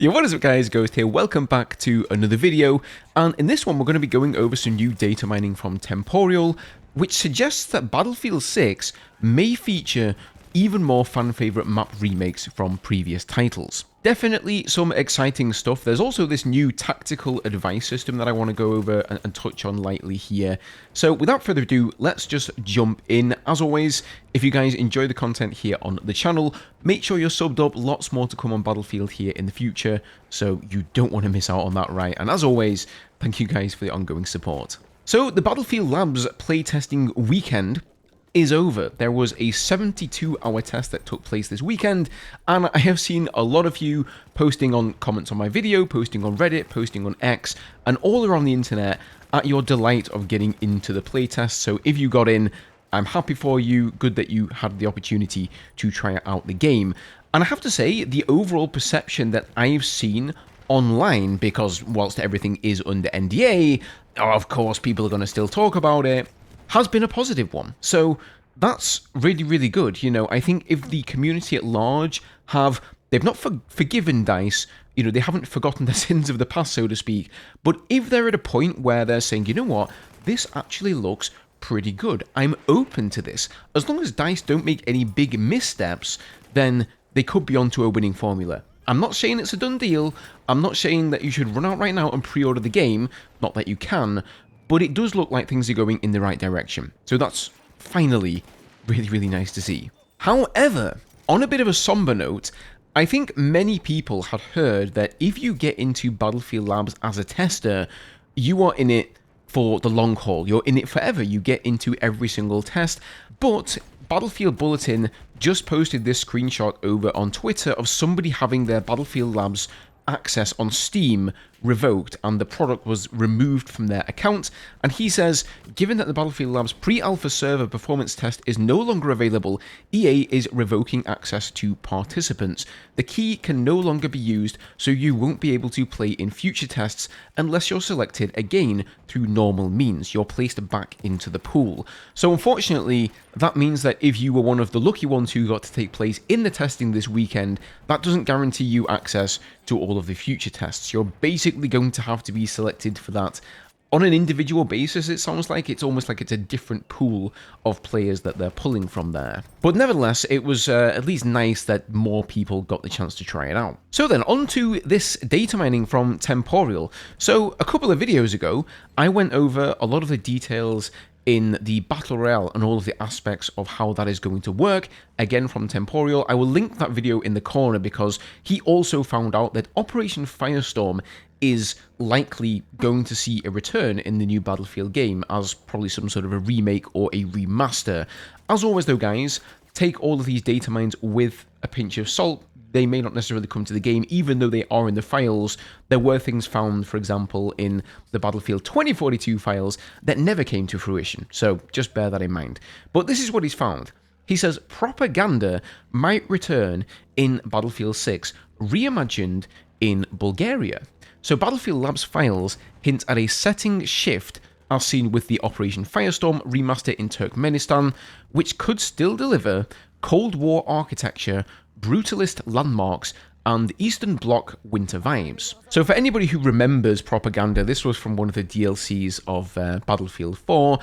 Yo, what is up guys, Ghost here, welcome back to another video, and in this one we're going to be going over some new data mining from Temporal, which suggests that Battlefield 6 may feature even more fan-favourite map remakes from previous titles. Definitely some exciting stuff. There's also this new tactical advice system that I want to go over and touch on lightly here. So without further ado, let's just jump in. As always, if you guys enjoy the content here on the channel, make sure you're subbed up. Lots more to come on Battlefield here in the future, so you don't want to miss out on that, right? And as always, thank you guys for the ongoing support. So the Battlefield Labs playtesting weekend is over. There was a 72-hour test that took place this weekend, and I have seen a lot of you posting on comments on my video, posting on Reddit, posting on X, and all around the internet at your delight of getting into the playtest. So if you got in, I'm happy for you. Good that you had the opportunity to try out the game. And I have to say, the overall perception that I've seen online, because whilst everything is under NDA, of course people are going to still talk about it, has been a positive one. So that's really, really good. You know, I think if the community at large they've not forgiven DICE, you know, they haven't forgotten the sins of the past, so to speak, but if they're at a point where they're saying, you know what, this actually looks pretty good, I'm open to this, as long as DICE don't make any big missteps, then they could be onto a winning formula. I'm not saying it's a done deal, I'm not saying that you should run out right now and pre-order the game, not that you can, but it does look like things are going in the right direction. So that's finally really, really nice to see. However, on a bit of a somber note, I think many people had heard that if you get into Battlefield Labs as a tester, you are in it for the long haul. You're in it forever. You get into every single test. But Battlefield Bulletin just posted this screenshot over on Twitter of somebody having their Battlefield Labs access on Steam revoked, and the product was removed from their account. And he says, given that the Battlefield Labs pre-alpha server performance test is no longer available, EA is revoking access to participants. The key can no longer be used, so you won't be able to play in future tests unless you're selected again through normal means. You're placed back into the pool. So unfortunately, that means that if you were one of the lucky ones who got to take place in the testing this weekend, that doesn't guarantee you access to all of the future tests. You're basically going to have to be selected for that on an individual basis. It sounds like it's almost like it's a different pool of players that they're pulling from there. But nevertheless, it was at least nice that more people got the chance to try it out. So then, on to this data mining from Temporal. So a couple of videos ago, I went over a lot of the details in the Battle Royale and all of the aspects of how that is going to work, again from Temporal. I will link that video in the corner because he also found out that Operation Firestorm is likely going to see a return in the new Battlefield game as probably some sort of a remake or a remaster. As always though guys, take all of these data mines with a pinch of salt. They may not necessarily come to the game, even though they are in the files. There were things found, for example, in the Battlefield 2042 files that never came to fruition, so just bear that in mind. But this is what he's found. He says, propaganda might return in Battlefield 6, reimagined in Bulgaria. So Battlefield Labs files hint at a setting shift as seen with the Operation Firestorm remaster in Turkmenistan, which could still deliver Cold War architecture, brutalist landmarks, and Eastern Bloc winter vibes. So for anybody who remembers propaganda, this was from one of the DLCs of Battlefield 4.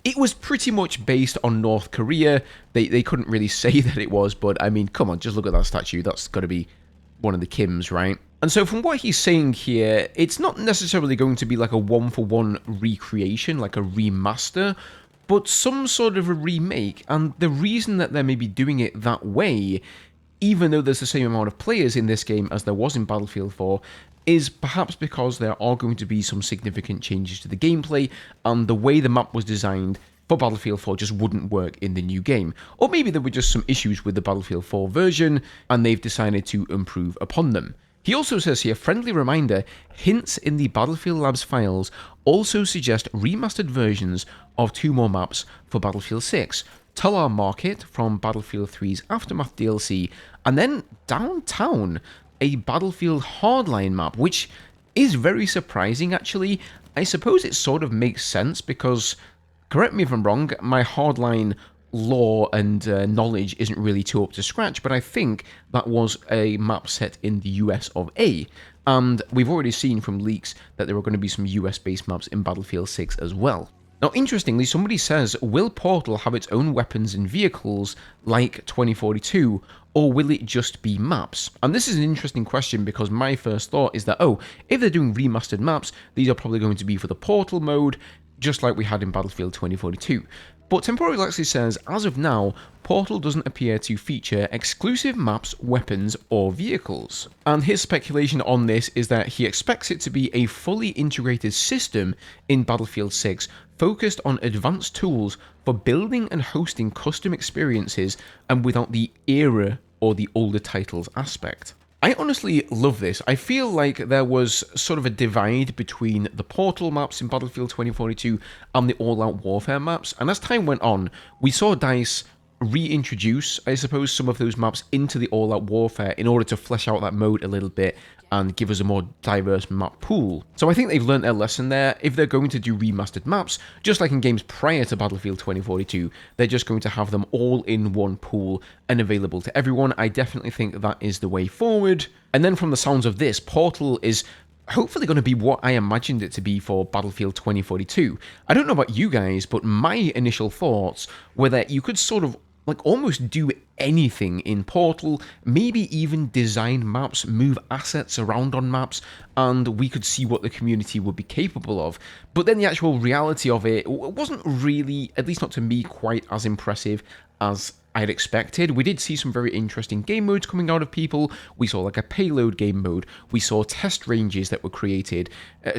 It was pretty much based on North Korea. They couldn't really say that it was, but I mean, come on, just look at that statue. That's got to be one of the Kims, right? And so from what he's saying here, it's not necessarily going to be like a one-for-one recreation, like a remaster, but some sort of a remake. And the reason that they're maybe doing it that way, even though there's the same amount of players in this game as there was in Battlefield 4, is perhaps because there are going to be some significant changes to the gameplay, and the way the map was designed for Battlefield 4 just wouldn't work in the new game. Or maybe there were just some issues with the Battlefield 4 version, and they've decided to improve upon them. He also says here, friendly reminder, hints in the Battlefield Labs files also suggest remastered versions of 2 more maps for Battlefield 6. Talar Market from Battlefield 3's Aftermath DLC, and then Downtown, a Battlefield Hardline map, which is very surprising actually. I suppose it sort of makes sense because, correct me if I'm wrong, my Hardline lore and knowledge isn't really too up to scratch, but I think that was a map set in the US of A. And we've already seen from leaks that there are going to be some US-based maps in Battlefield 6 as well. Now, interestingly, somebody says, will Portal have its own weapons and vehicles like 2042, or will it just be maps? And this is an interesting question because my first thought is that, oh, if they're doing remastered maps, these are probably going to be for the Portal mode, just like we had in Battlefield 2042. But Temporal actually says, as of now, Portal doesn't appear to feature exclusive maps, weapons, or vehicles. And his speculation on this is that he expects it to be a fully integrated system in Battlefield 6, focused on advanced tools for building and hosting custom experiences and without the era or the older titles aspect. I honestly love this. I feel like there was sort of a divide between the Portal maps in Battlefield 2042 and the All-Out Warfare maps, and as time went on, we saw DICE reintroduce, I suppose, some of those maps into the All-Out Warfare in order to flesh out that mode a little bit and give us a more diverse map pool. So I think they've learned their lesson there. If they're going to do remastered maps, just like in games prior to Battlefield 2042, they're just going to have them all in one pool and available to everyone. I definitely think that is the way forward. And then from the sounds of this, Portal is hopefully going to be what I imagined it to be for Battlefield 2042. I don't know about you guys, but my initial thoughts were that you could sort of like almost do anything in Portal, maybe even design maps, move assets around on maps, and we could see what the community would be capable of. But then the actual reality of it wasn't really, at least not to me, quite as impressive as I'd expected. We did see some very interesting game modes coming out of people. We saw like a payload game mode. We saw test ranges that were created,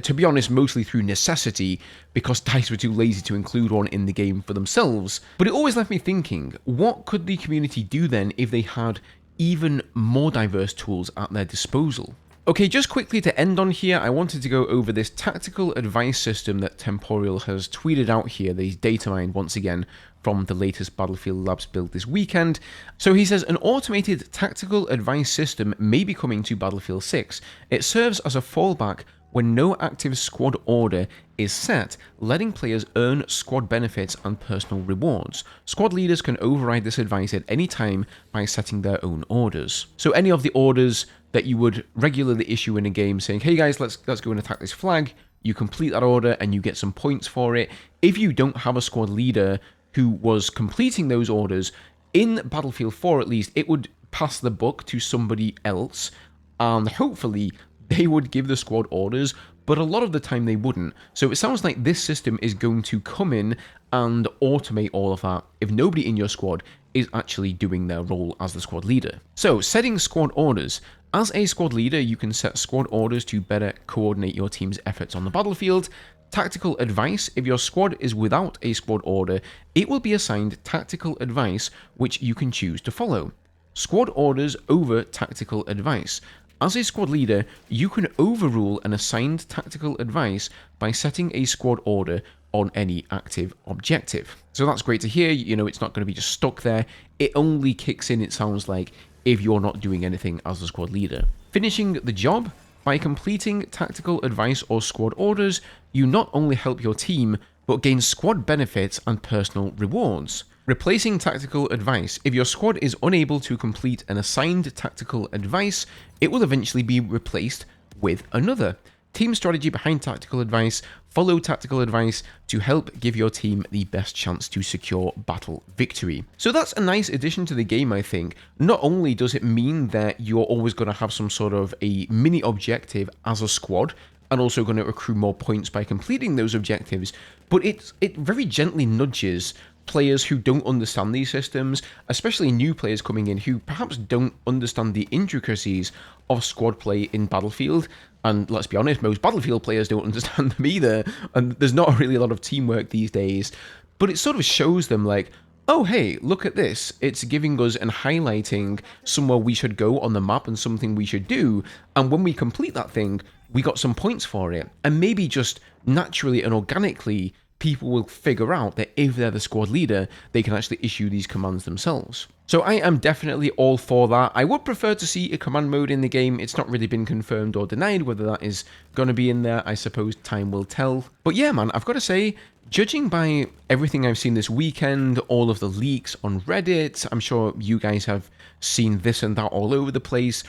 to be honest, mostly through necessity, because DICE were too lazy to include one in the game for themselves. But it always left me thinking, what could the community do then if they had even more diverse tools at their disposal? Okay, just quickly to end on here, I wanted to go over this tactical advice system that Temporal has tweeted out here, that he's data mined once again from the latest Battlefield Labs build this weekend. So he says, an automated tactical advice system may be coming to Battlefield 6. It serves as a fallback when no active squad order is set, letting players earn squad benefits and personal rewards. Squad leaders can override this advice at any time by setting their own orders. So any of the orders that you would regularly issue in a game saying, hey guys, let's go and attack this flag, you complete that order and you get some points for it. If you don't have a squad leader who was completing those orders, in Battlefield 4 at least, it would pass the buck to somebody else, and hopefully they would give the squad orders, but a lot of the time they wouldn't. So it sounds like this system is going to come in and automate all of that if nobody in your squad is actually doing their role as the squad leader. So, setting squad orders. As a squad leader, you can set squad orders to better coordinate your team's efforts on the battlefield. Tactical advice. If your squad is without a squad order, it will be assigned tactical advice, which you can choose to follow. Squad orders over tactical advice. As a squad leader, you can overrule an assigned tactical advice by setting a squad order on any active objective. So that's great to hear. You know, it's not going to be just stuck there. It only kicks in, it sounds like, if you're not doing anything as a squad leader. Finishing the job. By completing tactical advice or squad orders, you not only help your team, but gain squad benefits and personal rewards. Replacing tactical advice. If your squad is unable to complete an assigned tactical advice, it will eventually be replaced with another. Team strategy behind tactical advice. Follow tactical advice to help give your team the best chance to secure battle victory. So that's a nice addition to the game, I think. Not only does it mean that you're always going to have some sort of a mini objective as a squad, and also going to accrue more points by completing those objectives, but it very gently nudges players who don't understand these systems, especially new players coming in who perhaps don't understand the intricacies of squad play in Battlefield. And let's be honest, most Battlefield players don't understand them either, and there's not really a lot of teamwork these days. But it sort of shows them like, oh hey, look at this. It's giving us and highlighting somewhere we should go on the map and something we should do. And when we complete that thing, we got some points for it. And maybe just naturally and organically, people will figure out that if they're the squad leader, they can actually issue these commands themselves. So I am definitely all for that. I would prefer to see a command mode in the game. It's not really been confirmed or denied whether that is going to be in there. I suppose time will tell. But yeah, man, I've got to say, judging by everything I've seen this weekend, all of the leaks on Reddit, I'm sure you guys have seen this and that all over the place,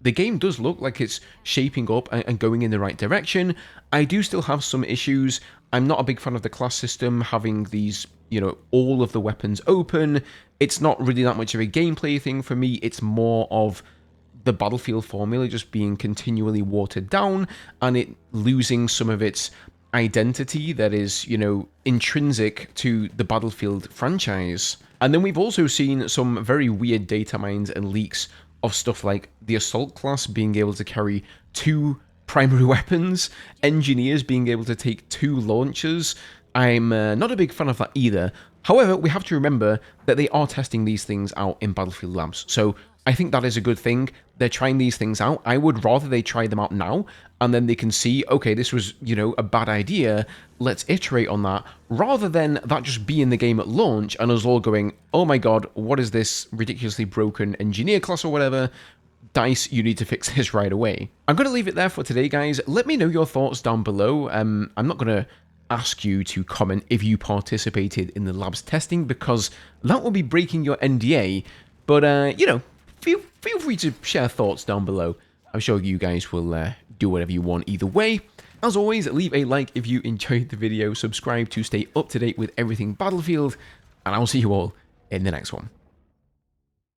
the game does look like it's shaping up and going in the right direction. I do still have some issues. I'm not a big fan of the class system, having these, you know, all of the weapons open. It's not really that much of a gameplay thing for me. It's more of the Battlefield formula just being continually watered down and it losing some of its identity that is, you know, intrinsic to the Battlefield franchise. And then we've also seen some very weird data mines and leaks of stuff like the assault class being able to carry 2 primary weapons, engineers being able to take 2 launchers. I'm not a big fan of that either. However, we have to remember that they are testing these things out in Battlefield Labs, so I think that is a good thing. They're trying these things out. I would rather they try them out now, and then they can see, okay, this was, you know, a bad idea, let's iterate on that, rather than that just be in the game at launch, and us all going, oh my god, what is this ridiculously broken engineer class or whatever? DICE, you need to fix this right away. I'm going to leave it there for today, guys. Let me know your thoughts down below. I'm not going to ask you to comment if you participated in the lab's testing, because that will be breaking your NDA, but, you know, feel free to share thoughts down below. I'm sure you guys will do whatever you want either way. As always, leave a like if you enjoyed the video, subscribe to stay up to date with everything Battlefield, and I'll see you all in the next one.